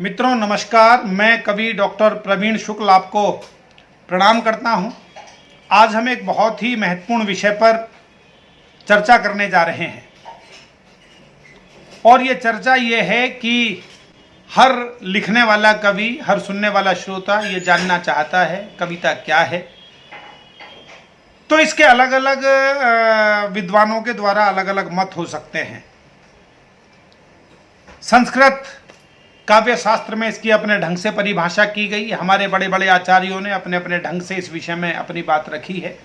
मित्रों नमस्कार। मैं कवि डॉक्टर प्रवीण शुक्ल आपको प्रणाम करता हूं। आज हम एक बहुत ही महत्वपूर्ण विषय पर चर्चा करने जा रहे हैं और ये चर्चा ये है कि हर लिखने वाला कवि, हर सुनने वाला श्रोता ये जानना चाहता है कविता क्या है। तो इसके अलग अलग विद्वानों के द्वारा अलग अलग मत हो सकते हैं। संस्कृत काव्य शास्त्र में इसकी अपने ढंग से परिभाषा की गई। हमारे बड़े बड़े आचार्यों ने अपने अपने ढंग से इस विषय में अपनी बात रखी है।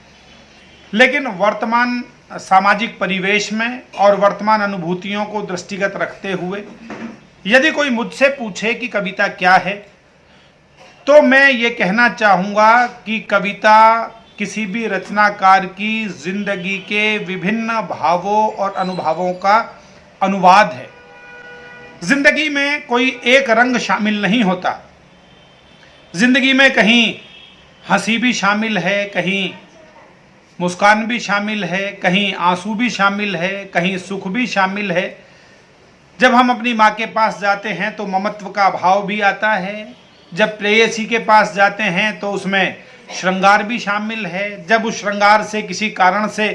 लेकिन वर्तमान सामाजिक परिवेश में और वर्तमान अनुभूतियों को दृष्टिगत रखते हुए यदि कोई मुझसे पूछे कि कविता क्या है, तो मैं ये कहना चाहूँगा कि कविता किसी भी रचनाकार की जिंदगी के विभिन्न भावों और अनुभवों का अनुवाद है। जिंदगी में कोई एक रंग शामिल नहीं होता। जिंदगी में कहीं हंसी भी शामिल है, कहीं मुस्कान भी शामिल है, कहीं आंसू भी शामिल है, कहीं सुख भी शामिल है। जब हम अपनी माँ के पास जाते हैं तो ममत्व का भाव भी आता है। जब प्रेयसी के पास जाते हैं तो उसमें श्रृंगार भी शामिल है। जब उस श्रृंगार से किसी कारण से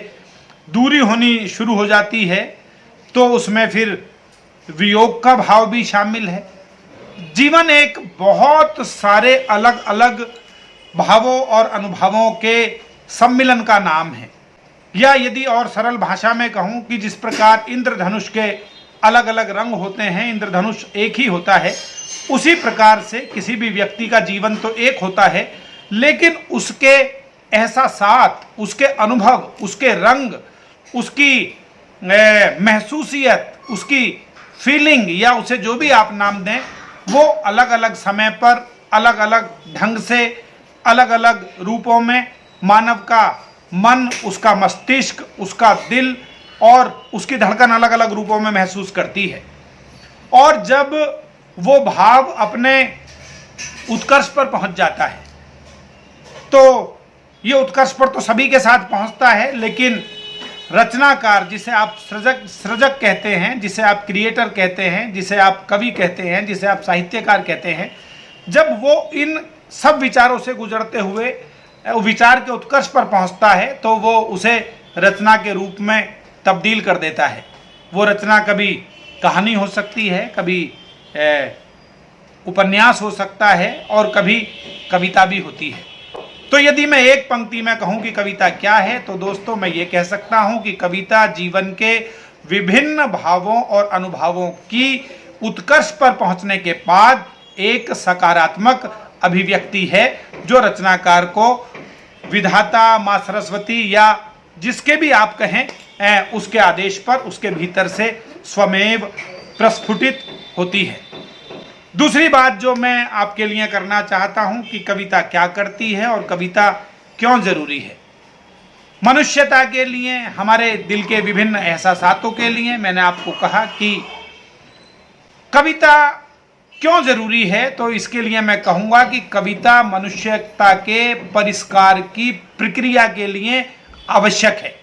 दूरी होनी शुरू हो जाती है तो उसमें फिर वियोग का भाव भी शामिल है। जीवन एक बहुत सारे अलग अलग भावों और अनुभवों के सम्मिलन का नाम है। या यदि और सरल भाषा में कहूँ कि जिस प्रकार इंद्रधनुष के अलग अलग रंग होते हैं, इंद्रधनुष एक ही होता है, उसी प्रकार से किसी भी व्यक्ति का जीवन तो एक होता है, लेकिन उसके एहसासात, उसके अनुभव, उसके रंग, उसकी महसूसियत, उसकी फीलिंग या उसे जो भी आप नाम दें, वो अलग अलग समय पर अलग अलग ढंग से अलग अलग रूपों में मानव का मन, उसका मस्तिष्क, उसका दिल और उसकी धड़कन अलग अलग रूपों में महसूस करती है। और जब वो भाव अपने उत्कर्ष पर पहुंच जाता है तो ये उत्कर्ष पर तो सभी के साथ पहुंचता है, लेकिन रचनाकार, जिसे आप सृजक कहते हैं, जिसे आप क्रिएटर कहते हैं, जिसे आप कवि कहते हैं, जिसे आप साहित्यकार कहते हैं, जब वो इन सब विचारों से गुजरते हुए विचार के उत्कर्ष पर पहुंचता है तो वो उसे रचना के रूप में तब्दील कर देता है। वो रचना कभी कहानी हो सकती है, कभी उपन्यास हो सकता है और कभी कविता भी होती है। तो यदि मैं एक पंक्ति में कहूँ कि कविता क्या है, तो दोस्तों मैं ये कह सकता हूँ कि कविता जीवन के विभिन्न भावों और अनुभवों की उत्कर्ष पर पहुँचने के बाद एक सकारात्मक अभिव्यक्ति है जो रचनाकार को विधाता, माँ सरस्वती या जिसके भी आप कहें उसके आदेश पर उसके भीतर से स्वमेव प्रस्फुटित होती है। दूसरी बात जो मैं आपके लिए करना चाहता हूं कि कविता क्या करती है और कविता क्यों जरूरी है। मनुष्यता के लिए, हमारे दिल के विभिन्न एहसासातों के लिए मैंने आपको कहा कि कविता क्यों जरूरी है, तो इसके लिए मैं कहूँगा कि कविता मनुष्यता के परिष्कार की प्रक्रिया के लिए आवश्यक है।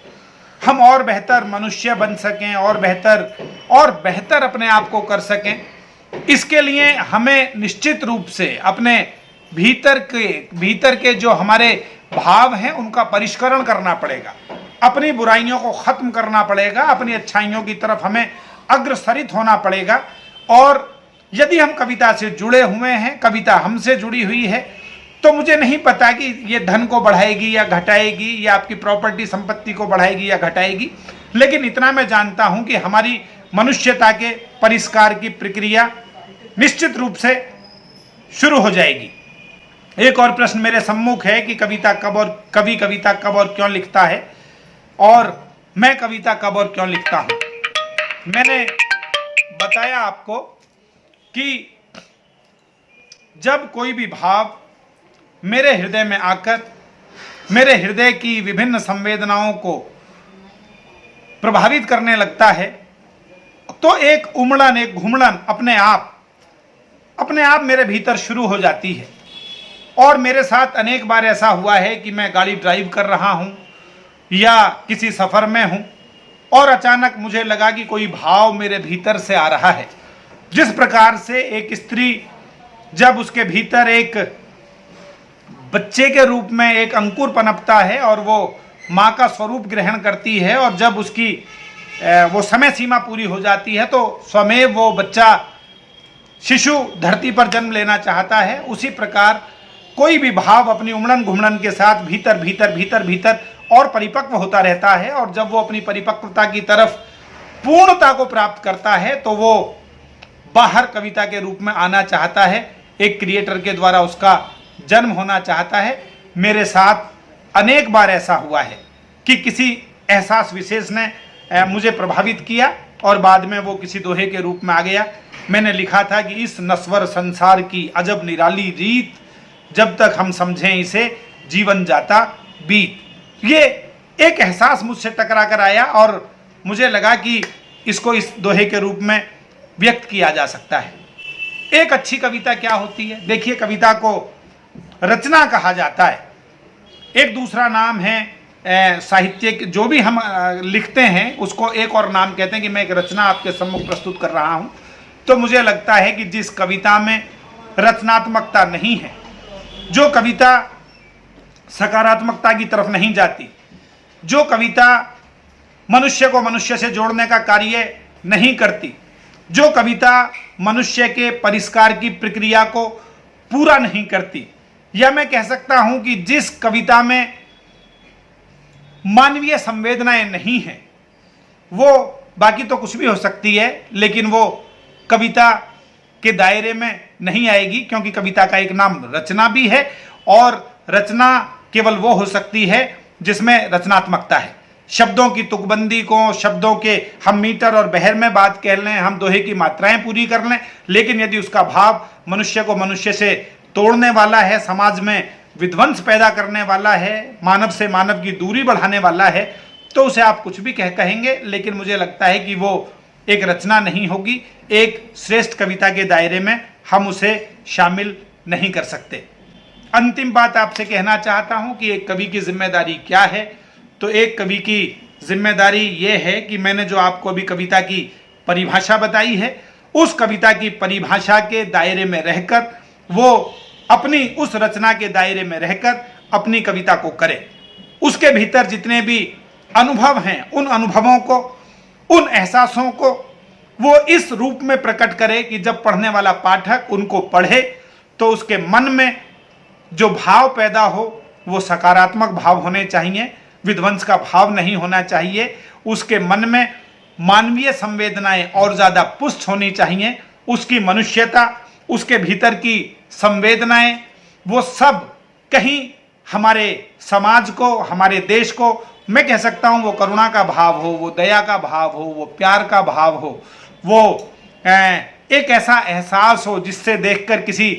हम और बेहतर मनुष्य बन सकें और बेहतर अपने आप को कर सकें, इसके लिए हमें निश्चित रूप से अपने भीतर के जो हमारे भाव हैं उनका परिष्करण करना पड़ेगा। अपनी बुराइयों को खत्म करना पड़ेगा, अपनी अच्छाइयों की तरफ हमें अग्रसरित होना पड़ेगा। और यदि हम कविता से जुड़े हुए हैं, कविता हमसे जुड़ी हुई है, तो मुझे नहीं पता कि ये धन को बढ़ाएगी या घटाएगी या आपकी प्रॉपर्टी संपत्ति को बढ़ाएगी या घटाएगी, लेकिन इतना मैं जानता हूं कि हमारी मनुष्यता के परिष्कार की प्रक्रिया निश्चित रूप से शुरू हो जाएगी। एक और प्रश्न मेरे सम्मुख है कि कविता कब और क्यों लिखता है और मैं कविता कब और क्यों लिखता हूं। मैंने बताया आपको कि जब कोई भी भाव मेरे हृदय में आकर मेरे हृदय की विभिन्न संवेदनाओं को प्रभावित करने लगता है तो एक उमड़न, एक घुमड़न अपने आप मेरे भीतर शुरू हो जाती है। और मेरे साथ अनेक बार ऐसा हुआ है कि मैं गाड़ी ड्राइव कर रहा हूं या किसी सफ़र में हूं और अचानक मुझे लगा कि कोई भाव मेरे भीतर से आ रहा है। जिस प्रकार से एक स्त्री जब उसके भीतर एक बच्चे के रूप में एक अंकुर पनपता है और वो माँ का स्वरूप ग्रहण करती है, और जब उसकी वो समय सीमा पूरी हो जाती है तो स्वमेव वो बच्चा शिशु धरती पर जन्म लेना चाहता है। उसी प्रकार कोई भी भाव अपनी उमड़न घुमड़न के साथ भीतर भीतर भीतर भीतर और परिपक्व होता रहता है, और जब वो अपनी परिपक्वता की तरफ पूर्णता को प्राप्त करता है तो वो बाहर कविता के रूप में आना चाहता है, एक क्रिएटर के द्वारा उसका जन्म होना चाहता है। मेरे साथ अनेक बार ऐसा हुआ है कि किसी एहसास विशेष ने मुझे प्रभावित किया और बाद में वो किसी दोहे के रूप में आ गया। मैंने लिखा था कि इस नश्वर संसार की अजब निराली रीत, जब तक हम समझें इसे जीवन जाता बीत। ये एक एहसास मुझसे टकरा कर आया और मुझे लगा कि इसको इस दोहे के रूप में व्यक्त किया जा सकता है। एक अच्छी कविता क्या होती है? देखिए, कविता को रचना कहा जाता है। एक दूसरा नाम है साहित्यिक, जो भी हम लिखते हैं उसको एक और नाम कहते हैं कि मैं एक रचना आपके सम्मुख प्रस्तुत कर रहा हूं। तो मुझे लगता है कि जिस कविता में रचनात्मकता नहीं है, जो कविता सकारात्मकता की तरफ नहीं जाती, जो कविता मनुष्य को मनुष्य से जोड़ने का कार्य नहीं करती, जो कविता मनुष्य के परिष्कार की प्रक्रिया को पूरा नहीं करती, या मैं कह सकता हूं कि जिस कविता में मानवीय संवेदनाएं नहीं हैं, वो बाकी तो कुछ भी हो सकती है लेकिन वो कविता के दायरे में नहीं आएगी, क्योंकि कविता का एक नाम रचना भी है, और रचना केवल वो हो सकती है जिसमें रचनात्मकता है। शब्दों की तुकबंदी को, शब्दों के हम मीटर और बहर में बात कह लें, हम दोहे की मात्राएं पूरी कर लें, लेकिन यदि उसका भाव मनुष्य को मनुष्य से तोड़ने वाला है, समाज में विध्वंस पैदा करने वाला है, मानव से मानव की दूरी बढ़ाने वाला है, तो उसे आप कुछ भी कहेंगे, लेकिन मुझे लगता है कि वो एक रचना नहीं होगी। एक श्रेष्ठ कविता के दायरे में हम उसे शामिल नहीं कर सकते। अंतिम बात आपसे कहना चाहता हूं कि एक कवि की जिम्मेदारी क्या है। तो एक कवि की जिम्मेदारी ये है कि मैंने जो आपको अभी कविता की परिभाषा बताई है, उस कविता की परिभाषा के दायरे में रहकर वो अपनी उस रचना के दायरे में रहकर अपनी कविता को करे। उसके भीतर जितने भी अनुभव हैं, उन अनुभवों को, उन एहसासों को वो इस रूप में प्रकट करे कि जब पढ़ने वाला पाठक उनको पढ़े तो उसके मन में जो भाव पैदा हो वो सकारात्मक भाव होने चाहिए, विध्वंस का भाव नहीं होना चाहिए। उसके मन में मानवीय संवेदनाएं और ज़्यादा पुष्ट होनी चाहिए। उसकी मनुष्यता, उसके भीतर की संवेदनाएं, वो सब कहीं हमारे समाज को, हमारे देश को, मैं कह सकता हूँ वो करुणा का भाव हो, वो दया का भाव हो, वो प्यार का भाव हो, वो एक ऐसा एहसास हो जिससे देखकर किसी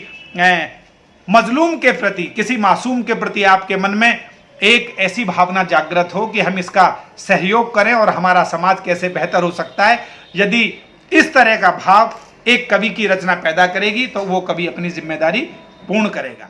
मजलूम के प्रति, किसी मासूम के प्रति आपके मन में एक ऐसी भावना जागृत हो कि हम इसका सहयोग करें और हमारा समाज कैसे बेहतर हो सकता है। यदि इस तरह का भाव एक कवि की रचना पैदा करेगी तो वो कवि अपनी जिम्मेदारी पूर्ण करेगा।